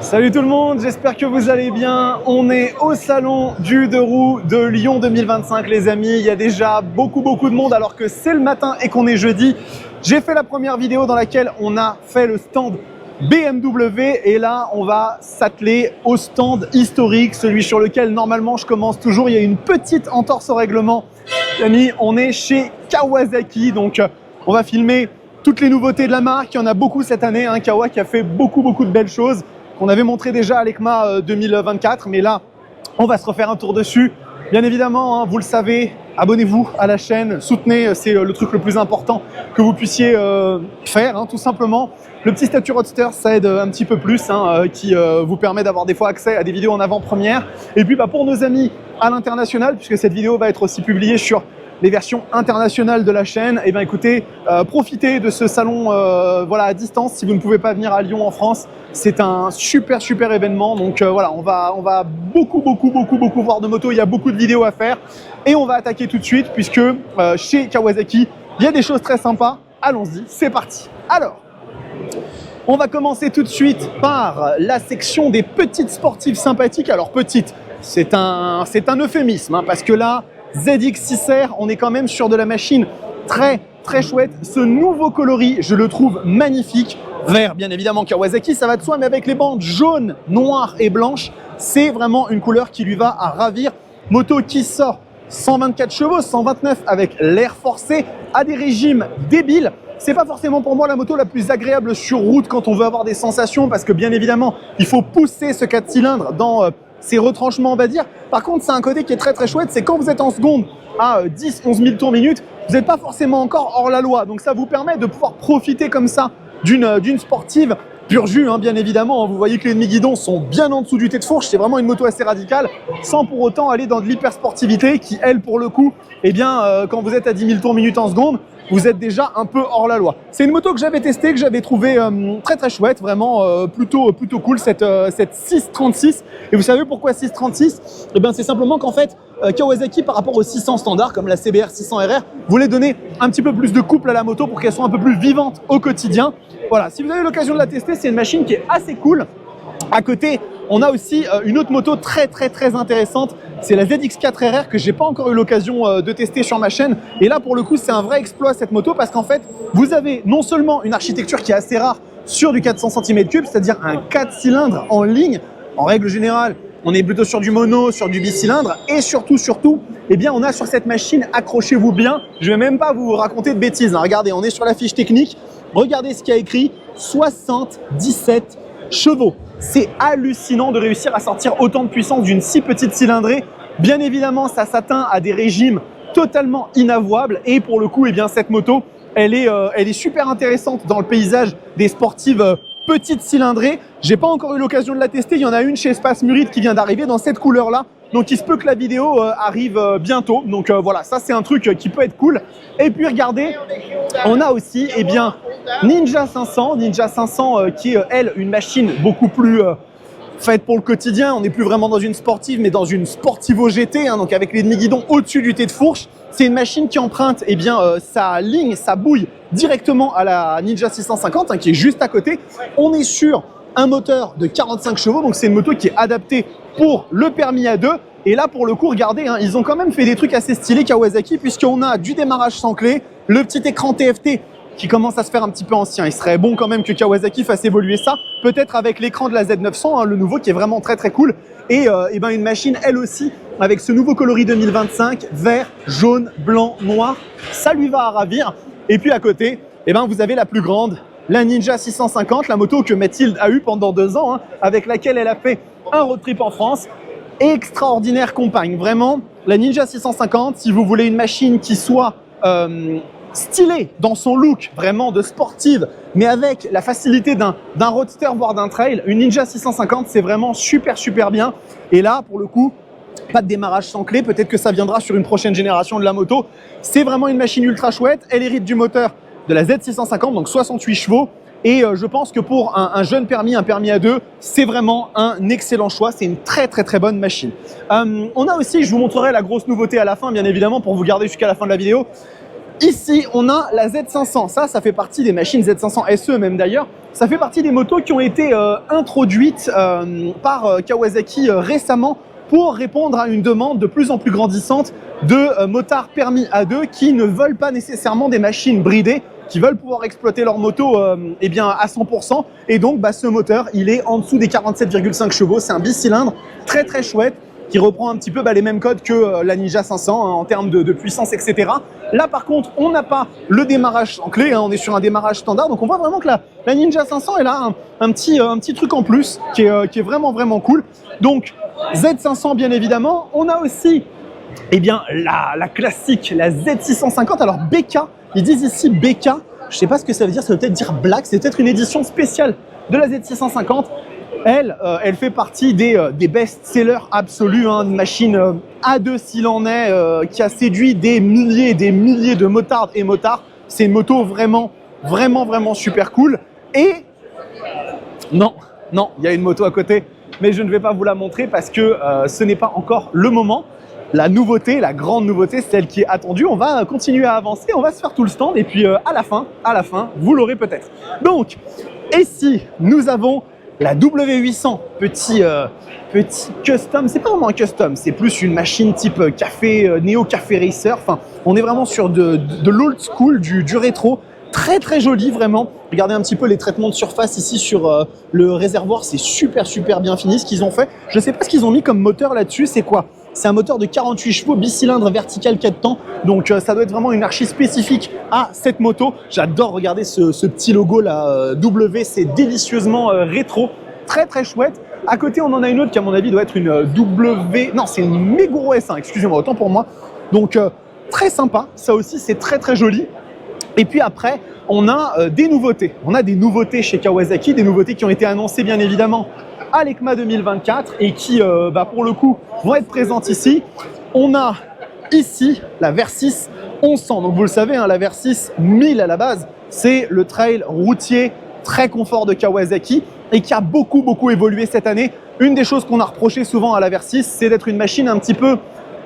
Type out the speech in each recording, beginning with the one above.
Salut tout le monde, j'espère que vous allez bien. On est au salon du 2 roues de Lyon 2025 les amis. Il y a déjà beaucoup de monde alors que c'est le matin et qu'on est jeudi. J'ai fait la première vidéo dans laquelle on a fait le stand BMW et là on va s'atteler au stand historique, celui sur lequel normalement je commence toujours. Il y a une petite entorse au règlement. Les amis, on est chez Kawasaki, donc on va filmer toutes les nouveautés de la marque. Il y en a beaucoup cette année, hein. Kawa qui a fait beaucoup de belles choses qu'on avait montré déjà à l'EICMA 2024, mais là on va se refaire un tour dessus. Bien évidemment, hein, vous le savez, abonnez-vous à la chaîne, soutenez, c'est le truc le plus important que vous puissiez faire, hein, tout simplement. Le petit statut Roadster, ça aide un petit peu plus, hein, qui vous permet d'avoir des fois accès à des vidéos en avant-première. Et puis pour nos amis à l'international, puisque cette vidéo va être aussi publiée sur les versions internationales de la chaîne, et bien écoutez, profitez de ce salon voilà, à distance. Si vous ne pouvez pas venir à Lyon en France, c'est un super événement. Donc voilà, on va beaucoup voir de motos. Il y a beaucoup de vidéos à faire et on va attaquer tout de suite puisque chez Kawasaki, il y a des choses très sympas. Allons-y, c'est parti. Alors, on va commencer tout de suite par la section des petites sportives sympathiques. Alors petite, c'est un euphémisme, hein, parce que là, ZX6R, on est quand même sur de la machine très chouette. Ce nouveau coloris, je le trouve magnifique. Vert, bien évidemment, Kawasaki, ça va de soi, mais avec les bandes jaunes, noires et blanches, c'est vraiment une couleur qui lui va à ravir. Moto qui sort 124 chevaux, 129 avec l'air forcé, à des régimes débiles. C'est pas forcément pour moi la moto la plus agréable sur route quand on veut avoir des sensations, parce que bien évidemment, il faut pousser ce 4 cylindres dans ses retranchements, on va dire. Par contre, c'est un côté qui est très chouette, c'est quand vous êtes en seconde à 10-11 000 tours minute, vous n'êtes pas forcément encore hors la loi. Donc ça vous permet de pouvoir profiter comme ça d'une sportive pur jus, hein, bien évidemment. Vous voyez que les demi-guidons sont bien en dessous du tête de fourche. C'est vraiment une moto assez radicale, sans pour autant aller dans de l'hypersportivité qui, elle, pour le coup, eh bien, quand vous êtes à 10 000 tours minute en seconde, vous êtes déjà un peu hors la loi. C'est une moto que j'avais testée, que j'avais trouvé très chouette, vraiment plutôt cool, cette 636. Et vous savez pourquoi 636? Eh bien, c'est simplement qu'en fait, Kawasaki, par rapport aux 600 standards, comme la CBR 600RR, voulait donner un petit peu plus de couple à la moto pour qu'elle soit un peu plus vivante au quotidien. Voilà, si vous avez l'occasion de la tester, c'est une machine qui est assez cool. À côté, on a aussi une autre moto très intéressante, c'est la ZX4RR que j'ai pas encore eu l'occasion de tester sur ma chaîne. Et là, pour le coup, c'est un vrai exploit cette moto parce qu'en fait, vous avez non seulement une architecture qui est assez rare sur du 400 cm3, c'est-à-dire un 4 cylindres en ligne. En règle générale, on est plutôt sur du mono, sur du bicylindre et surtout, eh bien, on a sur cette machine, accrochez-vous bien, je vais même pas vous raconter de bêtises, hein. Regardez, on est sur la fiche technique, regardez ce qu'il y a écrit, 77 chevaux. C'est hallucinant de réussir à sortir autant de puissance d'une si petite cylindrée. Bien évidemment, ça s'atteint à des régimes totalement inavouables et pour le coup, eh bien, cette moto, elle est super intéressante dans le paysage des sportives petites cylindrées. J'ai pas encore eu l'occasion de la tester. Il y en a une chez Espace Muride qui vient d'arriver dans cette couleur-là. Donc, il se peut que la vidéo arrive bientôt. Donc, voilà, ça, c'est un truc qui peut être cool. Et puis, regardez, on a aussi, eh bien, Ninja 500 qui est, elle, une machine beaucoup plus faite pour le quotidien. On n'est plus vraiment dans une sportive, mais dans une Sportivo GT, hein, donc avec les demi-guidons au-dessus du tête de fourche. C'est une machine qui emprunte eh bien, sa ligne, sa bouille directement à la Ninja 650, hein, qui est juste à côté. On est sur un moteur de 45 chevaux, donc c'est une moto qui est adaptée pour le permis A2. Et là, pour le coup, regardez, hein, ils ont quand même fait des trucs assez stylés Kawasaki, puisqu'on a du démarrage sans clé, le petit écran TFT qui commence à se faire un petit peu ancien. Il serait bon quand même que Kawasaki fasse évoluer ça, peut-être avec l'écran de la Z900, hein, le nouveau qui est vraiment très cool. Et ben une machine, elle aussi, avec ce nouveau coloris 2025, vert, jaune, blanc, noir, ça lui va à ravir. Et puis à côté, eh ben, vous avez la plus grande, la Ninja 650, la moto que Mathilde a eue pendant 2 ans, hein, avec laquelle elle a fait un road trip en France. Extraordinaire compagne, vraiment. La Ninja 650, si vous voulez une machine qui soit stylée dans son look, vraiment de sportive, mais avec la facilité d'un roadster, voire d'un trail, une Ninja 650, c'est vraiment super bien. Et là, pour le coup, pas de démarrage sans clé, peut-être que ça viendra sur une prochaine génération de la moto. C'est vraiment une machine ultra chouette. Elle hérite du moteur de la Z650, donc 68 chevaux. Et je pense que pour un jeune permis, un permis A2, c'est vraiment un excellent choix. C'est une très bonne machine. On a aussi, je vous montrerai la grosse nouveauté à la fin, bien évidemment, pour vous garder jusqu'à la fin de la vidéo, Ici, on a la Z500. Ça fait partie des machines Z500 SE même d'ailleurs. Ça fait partie des motos qui ont été introduites par Kawasaki récemment pour répondre à une demande de plus en plus grandissante de motards permis A2 qui ne veulent pas nécessairement des machines bridées, qui veulent pouvoir exploiter leur moto eh bien, à 100%. Et donc, ce moteur, il est en dessous des 47,5 chevaux. C'est un bicylindre très très chouette qui reprend un petit peu les mêmes codes que la Ninja 500 en termes de puissance, etc. Là, par contre, on n'a pas le démarrage sans clé, on est sur un démarrage standard. Donc, on voit vraiment que la Ninja 500, elle a un petit truc en plus qui est vraiment, vraiment cool. Donc, Z500, bien évidemment. On a aussi eh bien, la classique, la Z650. Alors, BK, ils disent ici BK. Je ne sais pas ce que ça veut dire, ça veut peut-être dire Black. C'est peut-être une édition spéciale de la Z650. Elle fait partie des best-sellers absolus, une machine A2 s'il en est, qui a séduit des milliers de motards et motards. C'est une moto vraiment, vraiment, vraiment super cool. Et non, il y a une moto à côté, mais je ne vais pas vous la montrer parce que ce n'est pas encore le moment. La nouveauté, la grande nouveauté, celle qui est attendue, on va continuer à avancer, on va se faire tout le stand et puis à la fin, vous l'aurez peut-être. Donc, ici, nous avons la W800, petit custom, c'est pas vraiment un custom, c'est plus une machine type café, néo café racer. Enfin, on est vraiment sur de l'old school, du rétro, très très joli vraiment. Regardez un petit peu les traitements de surface ici sur le réservoir, c'est super bien fini ce qu'ils ont fait. Je sais pas ce qu'ils ont mis comme moteur là-dessus, c'est quoi? C'est un moteur de 48 chevaux, bicylindre vertical 4 temps. Donc ça doit être vraiment une archi spécifique à cette moto. J'adore regarder ce petit logo là, W, c'est délicieusement rétro. Très très chouette. À côté, on en a une autre qui à mon avis doit être une W... Non, c'est une Meguro S1, excusez-moi, autant pour moi. Donc très sympa, ça aussi c'est très très joli. Et puis après, on a des nouveautés. On a des nouveautés chez Kawasaki, des nouveautés qui ont été annoncées bien évidemment à l'EICMA 2024 et qui, pour le coup, vont être présentes ici. On a ici la Versys 1100. Donc vous le savez, la Versys 1000 à la base, c'est le trail routier très confort de Kawasaki et qui a beaucoup évolué cette année. Une des choses qu'on a reproché souvent à la Versys, c'est d'être une machine un petit peu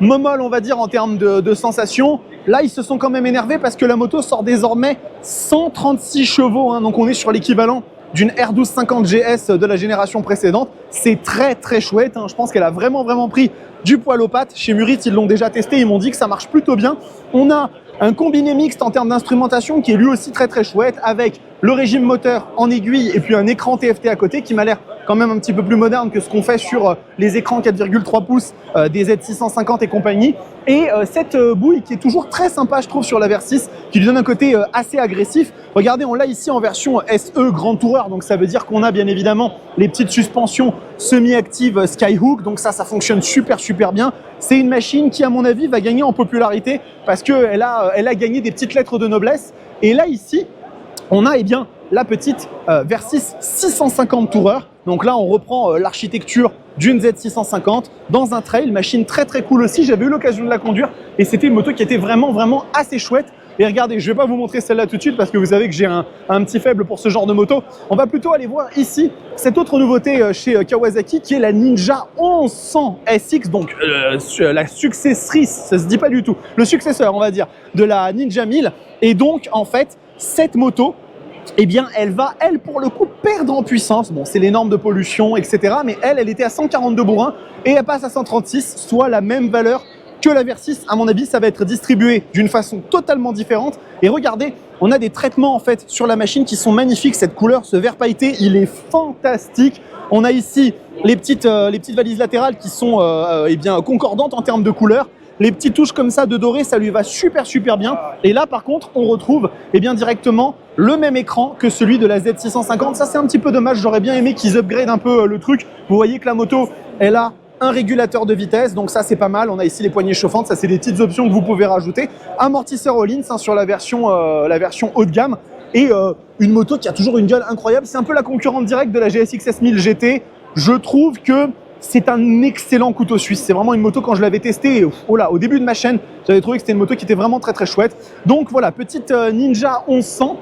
momolle, on va dire, en termes de sensations. Là, ils se sont quand même énervés parce que la moto sort désormais 136 chevaux. Donc on est sur l'équivalent d'une R1250 GS de la génération précédente. C'est très très chouette. Je pense qu'elle a vraiment pris du poil aux pattes. Chez Murit, ils l'ont déjà testé, ils m'ont dit que ça marche plutôt bien. On a un combiné mixte en termes d'instrumentation qui est lui aussi très chouette, avec le régime moteur en aiguille et puis un écran TFT à côté qui m'a l'air quand même un petit peu plus moderne que ce qu'on fait sur les écrans 4,3 pouces des Z650 et compagnie. Et cette bouille qui est toujours très sympa, je trouve, sur la Versys, qui lui donne un côté assez agressif. Regardez, on l'a ici en version SE Grand Tourer, donc ça veut dire qu'on a bien évidemment les petites suspensions semi-actives Skyhook, donc ça fonctionne super bien. C'est une machine qui, à mon avis, va gagner en popularité parce qu'elle a gagné des petites lettres de noblesse. Et là, ici, on a la petite Versys 650 Tourer. Donc là, on reprend l'architecture d'une Z650 dans un trail, machine très cool aussi. J'avais eu l'occasion de la conduire et c'était une moto qui était vraiment assez chouette. Et regardez, je ne vais pas vous montrer celle-là tout de suite parce que vous savez que j'ai un petit faible pour ce genre de moto. On va plutôt aller voir ici cette autre nouveauté chez Kawasaki qui est la Ninja 1100 SX, donc la successrice, ça se dit pas du tout, le successeur on va dire de la Ninja 1000. Et donc en fait, cette moto, elle va, pour le coup, perdre en puissance. Bon, c'est les normes de pollution, etc. Mais elle était à 142 bourrins et elle passe à 136, soit la même valeur que la Versys. À mon avis, ça va être distribué d'une façon totalement différente. Et regardez, on a des traitements en fait sur la machine qui sont magnifiques. Cette couleur, ce vert pailleté, il est fantastique. On a ici les petites valises latérales qui sont concordantes en termes de couleur. Les petites touches comme ça de doré, ça lui va super bien. Et là, par contre, on retrouve directement le même écran que celui de la Z650. Ça, c'est un petit peu dommage. J'aurais bien aimé qu'ils upgradent un peu le truc. Vous voyez que la moto, elle a un régulateur de vitesse, donc ça c'est pas mal. On a ici les poignées chauffantes, ça c'est des petites options que vous pouvez rajouter. Amortisseur Öhlins sur la version haut de gamme et une moto qui a toujours une gueule incroyable. C'est un peu la concurrente directe de la GSX S1000 GT. Je trouve que c'est un excellent couteau suisse. C'est vraiment une moto, quand je l'avais testée au début de ma chaîne, j'avais trouvé que c'était une moto qui était vraiment très chouette. Donc voilà, petite Ninja 1100.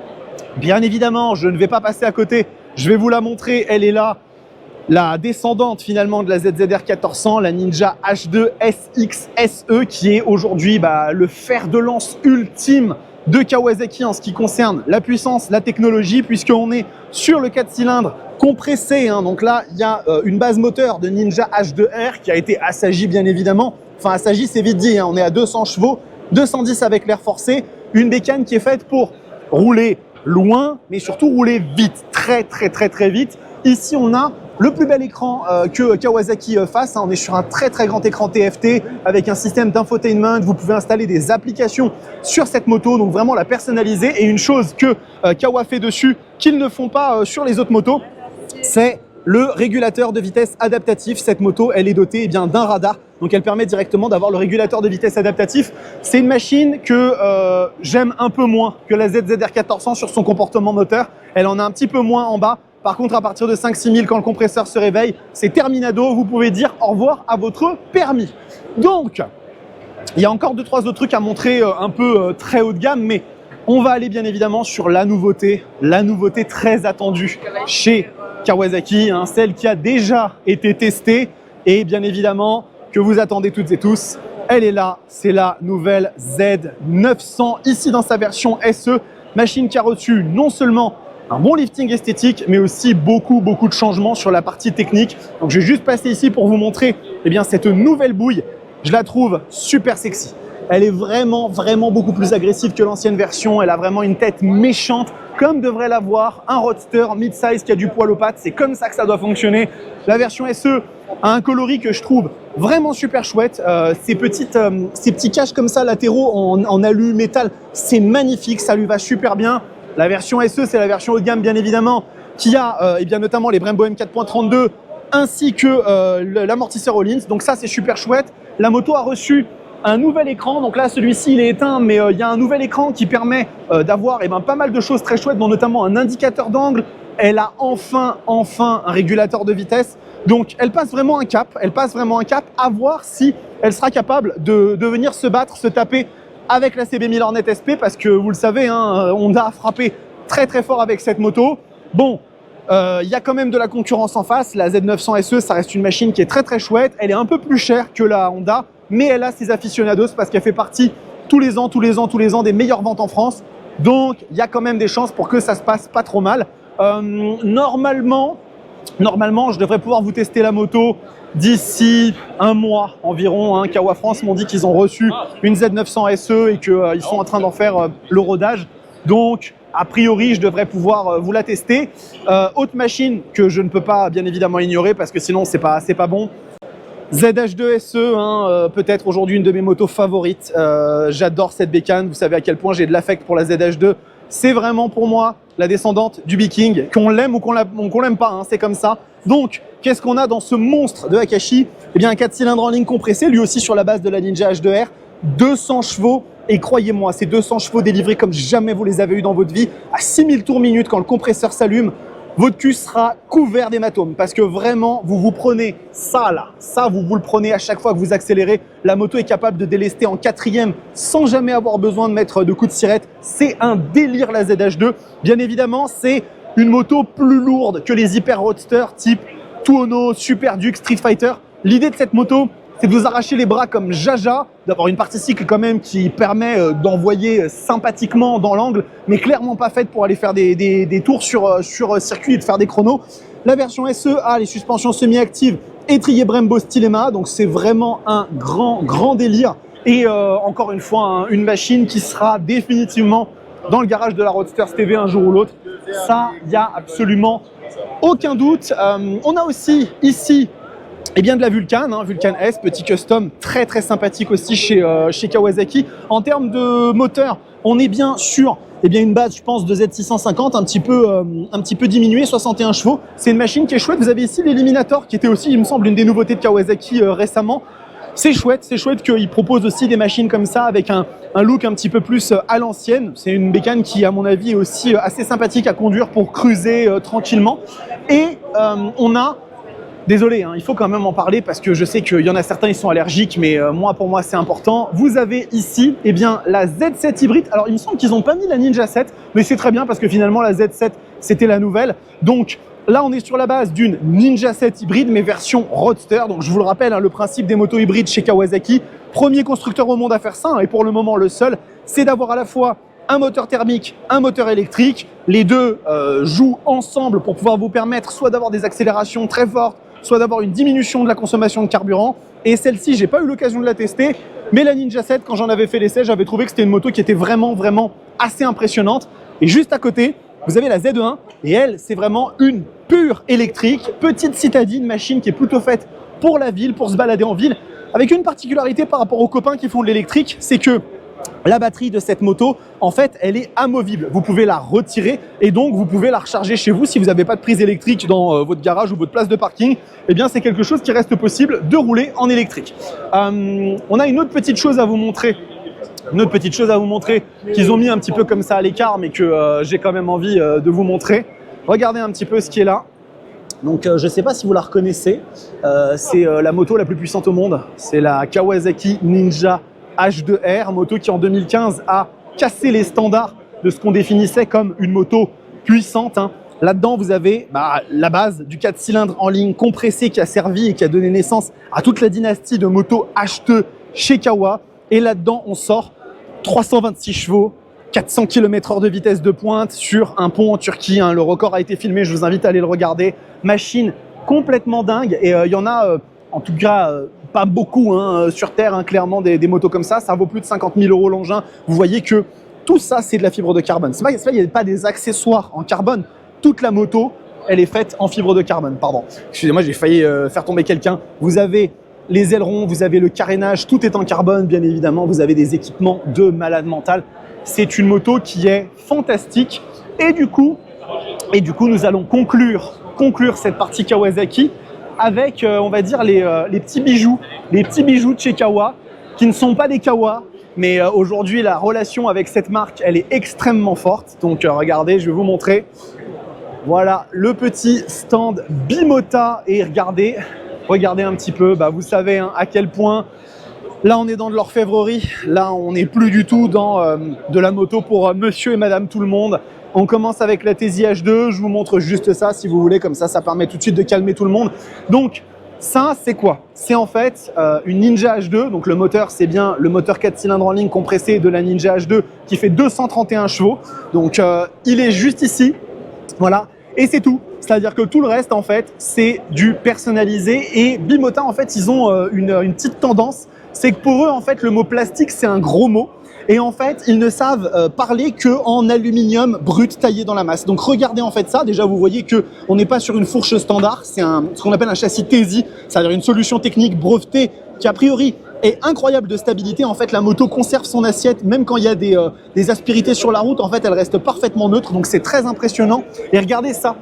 Bien évidemment, je ne vais pas passer à côté. Je vais vous la montrer, elle est là. La descendante finalement de la ZZR 1400, la Ninja H2 SX SE, qui est aujourd'hui le fer de lance ultime de Kawasaki en ce qui concerne la puissance, la technologie, puisqu'on est sur le 4 cylindres compressé. Donc là, il y a une base moteur de Ninja H2R qui a été assagie bien évidemment. Enfin, assagie, c'est vite dit, on est à 200 chevaux, 210 avec l'air forcé. Une bécane qui est faite pour rouler loin, mais surtout rouler vite, très vite. Ici, on a le plus bel écran que Kawasaki fasse. On est sur un très grand écran TFT avec un système d'infotainment. Vous pouvez installer des applications sur cette moto, donc vraiment la personnaliser. Et une chose que Kawa fait dessus, qu'ils ne font pas sur les autres motos, c'est le régulateur de vitesse adaptatif. Cette moto, elle est dotée d'un radar, donc elle permet directement d'avoir le régulateur de vitesse adaptatif. C'est une machine que j'aime un peu moins que la ZZR 1400 sur son comportement moteur. Elle en a un petit peu moins en bas. Par contre, à partir de 5-6 000, quand le compresseur se réveille, c'est terminado. Vous pouvez dire au revoir à votre permis. Donc, il y a encore 2-3 autres trucs à montrer un peu très haut de gamme, mais on va aller bien évidemment sur la nouveauté très attendue chez Kawasaki, celle qui a déjà été testée et bien évidemment que vous attendez toutes et tous. Elle est là, c'est la nouvelle Z900, ici dans sa version SE, machine qui a reçu non seulement un bon lifting esthétique, mais aussi beaucoup de changements sur la partie technique. Donc je vais juste passer ici pour vous montrer cette nouvelle bouille. Je la trouve super sexy. Elle est vraiment beaucoup plus agressive que l'ancienne version. Elle a vraiment une tête méchante, comme devrait l'avoir un roadster mid-size qui a du poil aux pattes. C'est comme ça que ça doit fonctionner. La version SE a un coloris que je trouve vraiment super chouette. Ces petits caches comme ça latéraux en alu métal, c'est magnifique, ça lui va super bien. La version SE, c'est la version haut de gamme bien évidemment, qui a notamment les Brembo M4.32 ainsi que l'amortisseur Öhlins. Donc ça, c'est super chouette. La moto a reçu un nouvel écran, donc là celui-ci il est éteint, mais il y a un nouvel écran qui permet d'avoir pas mal de choses très chouettes, dont notamment un indicateur d'angle. Elle a enfin un régulateur de vitesse, donc elle passe vraiment un cap, à voir si elle sera capable de venir se battre, se taper avec la CB1000 Hornet SP, parce que vous le savez, Honda a frappé très fort avec cette moto. Bon, il y a quand même de la concurrence en face. La Z900 SE, ça reste une machine qui est très chouette. Elle est un peu plus chère que la Honda, mais elle a ses aficionados parce qu'elle fait partie tous les ans des meilleures ventes en France. Donc, il y a quand même des chances pour que ça se passe pas trop mal. Normalement, je devrais pouvoir vous tester la moto d'ici un mois environ. Kawa France m'ont dit qu'ils ont reçu une Z900 SE et qu'ils sont en train d'en faire le rodage. Donc, a priori, je devrais pouvoir vous la tester. Autre machine que je ne peux pas bien évidemment ignorer parce que sinon, c'est pas bon. ZH2 SE, peut-être aujourd'hui une de mes motos favorites. J'adore cette bécane. Vous savez à quel point j'ai de l'affect pour la ZH2. C'est vraiment pour moi la descendante du B-King, qu'on l'aime ou qu'on l'aime pas, c'est comme ça. Donc, qu'est-ce qu'on a dans ce monstre de Akashi? Un 4 cylindres en ligne compressée, lui aussi sur la base de la Ninja H2R, 200 chevaux. Et croyez-moi, ces 200 chevaux délivrés comme jamais vous les avez eu dans votre vie, à 6000 tours minute quand le compresseur s'allume, votre cul sera couvert d'hématomes parce que vraiment, vous prenez ça là, vous le prenez à chaque fois que vous accélérez. La moto est capable de délester en 4e sans jamais avoir besoin de mettre de coups de sirette. C'est un délire la ZH2. Bien évidemment, c'est une moto plus lourde que les hyper roadsters type Tuono, Super Duke, Street Fighter. L'idée de cette moto, c'est de vous arracher les bras comme Jaja, d'avoir une partie cycle quand même qui permet d'envoyer sympathiquement dans l'angle, mais clairement pas faite pour aller faire des tours sur circuit et de faire des chronos. La version SE a les suspensions semi-actives étrier Brembo Stylema, donc c'est vraiment un grand délire. Et encore une fois, une machine qui sera définitivement dans le garage de la Roadster TV un jour ou l'autre. Ça, il n'y a absolument aucun doute. On a aussi ici de la Vulcan, Vulcan S, petit custom très sympathique aussi chez Kawasaki. En termes de moteur, on est bien sur une base, je pense, de Z650, un petit peu diminuée, 61 chevaux. C'est une machine qui est chouette. Vous avez ici l'Eliminator, qui était aussi, il me semble, une des nouveautés de Kawasaki récemment. C'est chouette qu'ils proposent aussi des machines comme ça avec un look un petit peu plus à l'ancienne. C'est une bécane qui, à mon avis, est aussi assez sympathique à conduire pour cruiser tranquillement. Et on a... Désolé, il faut quand même en parler parce que je sais qu'il y en a certains, ils sont allergiques, mais pour moi, c'est important. Vous avez ici, la Z7 hybride. Alors, il me semble qu'ils n'ont pas mis la Ninja 7, mais c'est très bien parce que finalement, la Z7, c'était la nouvelle. Donc, là, on est sur la base d'une Ninja 7 hybride, mais version Roadster. Donc, je vous le rappelle, le principe des motos hybrides chez Kawasaki, premier constructeur au monde à faire ça, et pour le moment, le seul, c'est d'avoir à la fois un moteur thermique, un moteur électrique. Les deux jouent ensemble pour pouvoir vous permettre soit d'avoir des accélérations très fortes, soit d'avoir une diminution de la consommation de carburant. Et celle-ci, j'ai pas eu l'occasion de la tester, mais la Ninja 7, quand j'en avais fait l'essai, j'avais trouvé que c'était une moto qui était vraiment assez impressionnante. Et juste à côté, vous avez la Z1, et elle, c'est vraiment une pure électrique, petite citadine, machine qui est plutôt faite pour la ville, pour se balader en ville, avec une particularité par rapport aux copains qui font de l'électrique, c'est que la batterie de cette moto, en fait, elle est amovible. Vous pouvez la retirer et donc vous pouvez la recharger chez vous si vous n'avez pas de prise électrique dans votre garage ou votre place de parking. Eh bien, c'est quelque chose qui reste possible de rouler en électrique. On a une autre petite chose à vous montrer. Qu'ils ont mis un petit peu comme ça à l'écart, mais que j'ai quand même envie de vous montrer. Regardez un petit peu ce qui est là. Donc, je ne sais pas si vous la reconnaissez. C'est la moto la plus puissante au monde. C'est la Kawasaki Ninja H2R, moto qui en 2015 a cassé les standards de ce qu'on définissait comme une moto puissante. Là-dedans, vous avez la base du 4 cylindres en ligne compressé qui a servi et qui a donné naissance à toute la dynastie de motos H2 chez Kawa. Et là-dedans, on sort 326 chevaux, 400 km/h de vitesse de pointe sur un pont en Turquie. Le record a été filmé, je vous invite à aller le regarder. Machine complètement dingue et il y en a en tout cas pas beaucoup sur Terre, clairement des motos comme ça. Ça vaut plus de 50 000 € l'engin. Vous voyez que tout ça, c'est de la fibre de carbone. C'est pas, il n'y a pas des accessoires en carbone. Toute la moto, elle est faite en fibre de carbone. Pardon. Excusez-moi, j'ai failli faire tomber quelqu'un. Vous avez les ailerons, vous avez le carénage, tout est en carbone, bien évidemment. Vous avez des équipements de malade mental. C'est une moto qui est fantastique. Et du coup, nous allons conclure cette partie Kawasaki avec, on va dire, les petits bijoux de chez Kawa, qui ne sont pas des Kawa, mais aujourd'hui, la relation avec cette marque, elle est extrêmement forte. Donc, regardez, je vais vous montrer. Voilà, le petit stand Bimota. Et regardez un petit peu, vous savez à quel point, là, on est dans de l'orfèvrerie. Là, on n'est plus du tout dans de la moto pour monsieur et madame tout le monde. On commence avec la Tesi H2, je vous montre juste ça si vous voulez, comme ça permet tout de suite de calmer tout le monde. Donc ça, c'est quoi? C'est en fait une Ninja H2, donc le moteur, c'est bien le moteur 4 cylindres en ligne compressé de la Ninja H2 qui fait 231 chevaux. Donc il est juste ici, voilà, et c'est tout. C'est-à-dire que tout le reste, en fait, c'est du personnalisé. Et Bimota, en fait, ils ont une petite tendance, c'est que pour eux, en fait, le mot plastique, c'est un gros mot. Et en fait, ils ne savent parler qu'en aluminium brut taillé dans la masse. Donc regardez en fait ça. Déjà, vous voyez qu'on n'est pas sur une fourche standard. C'est ce qu'on appelle un châssis Tesi, c'est-à-dire une solution technique brevetée qui a priori est incroyable de stabilité. En fait, la moto conserve son assiette, même quand il y a des aspérités sur la route. En fait, elle reste parfaitement neutre. Donc c'est très impressionnant. Et regardez ça.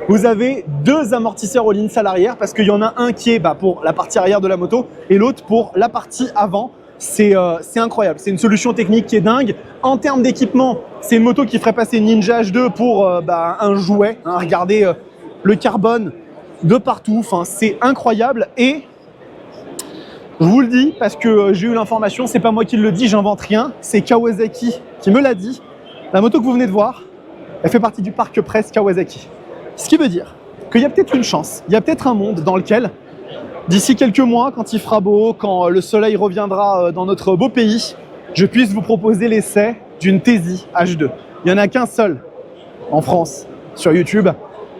Vous avez deux amortisseurs all-in à l'arrière parce qu'il y en a un qui est pour la partie arrière de la moto et l'autre pour la partie avant. C'est incroyable, c'est une solution technique qui est dingue. En termes d'équipement, c'est une moto qui ferait passer une Ninja H2 pour un jouet. Regardez le carbone de partout, c'est incroyable. Et je vous le dis parce que j'ai eu l'information, c'est pas moi qui le dis, j'invente rien, c'est Kawasaki qui me l'a dit. La moto que vous venez de voir, elle fait partie du parc presse Kawasaki. Ce qui veut dire qu'il y a peut-être une chance, il y a peut-être un monde dans lequel d'ici quelques mois, quand il fera beau, quand le soleil reviendra dans notre beau pays, je puisse vous proposer l'essai d'une Tesi H2. Il n'y en a qu'un seul en France sur YouTube,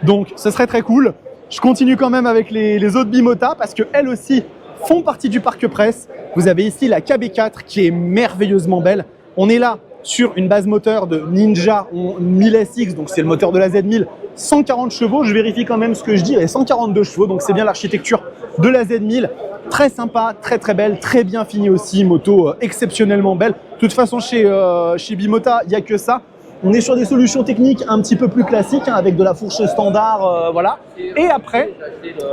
donc ce serait très cool. Je continue quand même avec les autres Bimota parce qu'elles aussi font partie du parc presse. Vous avez ici la KB4 qui est merveilleusement belle. On est là sur une base moteur de Ninja 1000SX, donc c'est le moteur de la Z1000, 140 chevaux, je vérifie quand même ce que je dis, et 142 chevaux, donc c'est bien l'architecture de la Z1000, très sympa, très très belle, très bien finie aussi, moto exceptionnellement belle. De toute façon, chez Bimota, il n'y a que ça. On est sur des solutions techniques un petit peu plus classiques, avec de la fourche standard, voilà. Et après,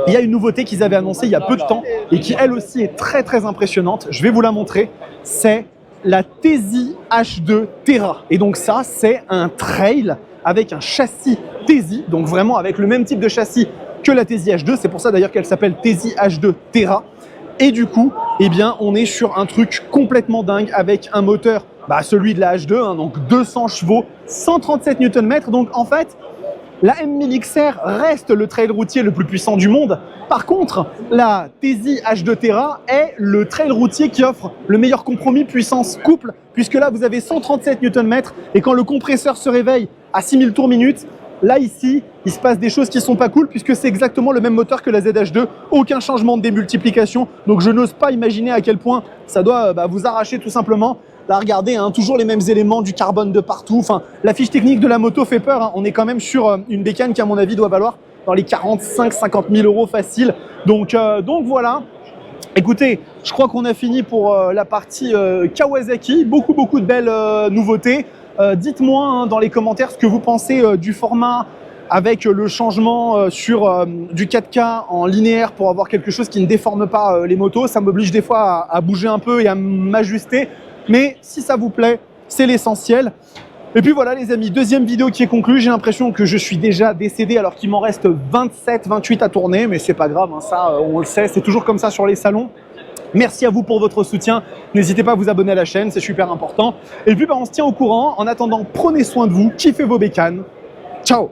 il y a une nouveauté qu'ils avaient annoncée il y a peu de temps, et qui elle aussi est très très impressionnante, je vais vous la montrer, c'est la Tesi H2 Terra. Et donc ça, c'est un trail avec un châssis Tesi, donc vraiment avec le même type de châssis que la Tesi H2. C'est pour ça d'ailleurs qu'elle s'appelle Tesi H2 Terra. Et du coup, eh bien, on est sur un truc complètement dingue avec un moteur, celui de la H2, donc 200 chevaux, 137 Nm. Donc en fait, La M1000 XR reste le trail routier le plus puissant du monde. Par contre, la Tezzy H2 Terra est le trail routier qui offre le meilleur compromis puissance-couple, puisque là, vous avez 137 Nm et quand le compresseur se réveille à 6000 tours minute, là, ici, il se passe des choses qui sont pas cool puisque c'est exactement le même moteur que la ZH2. Aucun changement de démultiplication. Donc, je n'ose pas imaginer à quel point ça doit vous arracher tout simplement. Là, regardez, hein, toujours les mêmes éléments, du carbone de partout. Enfin, la fiche technique de la moto fait peur. Hein. On est quand même sur une bécane qui, à mon avis, doit valoir dans les 45-50 000 euros facile. Donc voilà. Écoutez, je crois qu'on a fini pour la partie Kawasaki. Beaucoup de belles nouveautés. Dites-moi hein, dans les commentaires ce que vous pensez du format avec le changement sur du 4K en linéaire pour avoir quelque chose qui ne déforme pas les motos. Ça m'oblige des fois à bouger un peu et à m'ajuster. Mais si ça vous plaît, c'est l'essentiel. Et puis voilà les amis, deuxième vidéo qui est conclue. J'ai l'impression que je suis déjà décédé alors qu'il m'en reste 27, 28 à tourner. Mais c'est pas grave, hein, ça on le sait, c'est toujours comme ça sur les salons. Merci à vous pour votre soutien. N'hésitez pas à vous abonner à la chaîne, c'est super important. Et puis on se tient au courant. En attendant, prenez soin de vous, kiffez vos bécanes. Ciao!